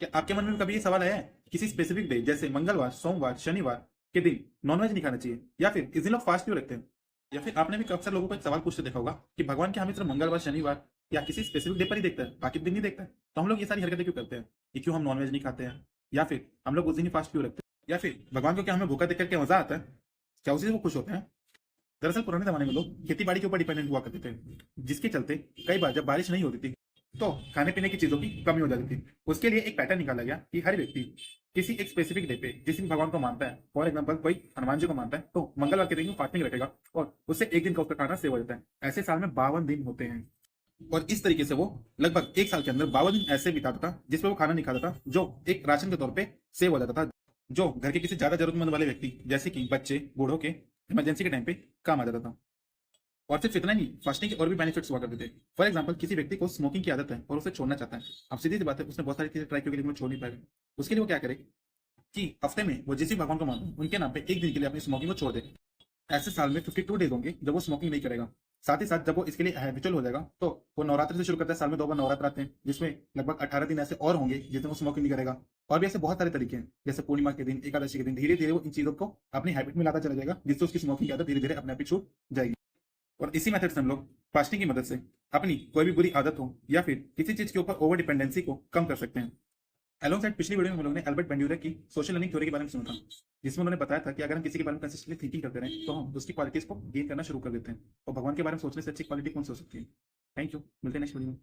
क्या आपके मन में कभी ये सवाल आया है कि किसी स्पेसिफिक डे जैसे मंगलवार, सोमवार, शनिवार के दिन नॉनवेज नहीं खाना चाहिए, या फिर इस दिन लोग फास्ट क्यों रखते हैं? या फिर आपने भी अक्सर लोगों को एक सवाल पूछते देखा होगा कि भगवान क्या हमें सिर्फ मंगलवार, शनिवार या किसी स्पेसिफिक डे पर ही देखता है, बाकी दिन नहीं देखता है? तो हम लोग ये सारी हरकतें क्यों करते हैं? कि क्यों हम नॉनवेज नहीं खाते हैं, या फिर हम लोग उस दिन ही फास्ट क्यों रखते हैं, या फिर भगवान को क्या हमें भूखा देख करके मजा आता है? क्या उसी से वो खुश होते हैं? दरअसल पुराने जमाने में लोग खेती बाड़ी के ऊपर डिपेंडेंट हुआ करते थे, जिसके चलते कई बार जब बारिश नहीं होती थी तो खाने पीने की चीजों की कमी हो जाती थी। उसके लिए एक पैटर्न निकाला गया कि हर व्यक्ति किसी एक स्पेसिफिक डे पे जिस दिन भगवान को मानता है, फॉर एग्जाम्पल कोई हनुमान जी को मानता है, तो मंगलवार के दिन वो फास्टिंग रखेगा और उससे एक दिन का उसका खाना सेव हो जाता है। ऐसे साल में 52 दिन होते हैं, और इस तरीके से वो लगभग एक साल के अंदर 52 दिन ऐसे बिताता था जिसपे वो खाना नहीं खाता था, जो एक राशन के तौर पे सेव हो जाता था, जो घर के किसी ज्यादा जरूरतमंद वाले व्यक्ति जैसे कि बच्चे, बूढ़ों के इमरजेंसी के टाइम पे काम आ जाता था। और सिर्फ इतना नहीं, फास्टिंग के और भी बेनिफिट्स हुआ करते थे। फॉर एग्जाम्पल किसी व्यक्ति को स्मोकिंग की आदत है और उसे छोड़ना चाहता है। अब सीधी सी बात है, उसने बहुत सारी चीजें ट्राई की लेकिन वो छोड़ नहीं पाएगा। उसके लिए वो क्या करे कि हफ्ते में वो जिस भी भगवान को मानते हैं उनके नाम पे एक दिन के लिए अपनी स्मोकिंग को छोड़ दे। ऐसे साल में 52 डेज होंगे जब वो स्मोकिंग नहीं करेगा। साथ ही साथ जब वो इसके लिए हैबिचुअल हो जाएगा तो वो नवरात्र से शुरू करता है। साल में 2 बार नवरात्र आते हैं जिसमें लगभग 18 दिन ऐसे और होंगे जिसमें वो स्मोकिंग नहीं करेगा। और भी ऐसे बहुत सारे तरीके हैं, जैसे पूर्णिमा के दिन, एकादशी के दिन धीरे धीरे वो इन चीजों को अपनी हैबिट में लाता चला जाएगा, जिससे उसकी स्मोकिंग की आदत धीरे धीरे अपने आप ही छूट जाएगी। और इसी मेथड से हम लोग फास्टिंग की मदद से अपनी कोई भी बुरी आदत हो या फिर किसी चीज के ऊपर ओवर डिपेंडेंसी को कम कर सकते हैं। एलोंग साइड पिछली वीडियो में हम लोगों ने एल्बर्ट बेंड्यूलर की सोशल लर्निंग थ्योरी के बारे में सुना था, जिसमें उन्होंने बताया था कि अगर हम किसी के बारे में कंसिस्टेंटली थिंकिंग करते रहें तो हम उसकी क्वालिटीज को गेन करना शुरू कर देते हैं। और भगवान के बारे में सोचने से अच्छी क्वालिटी कौन सी हो सकती है? थैंक यू, मिलते हैं नेक्स्ट वीडियो में।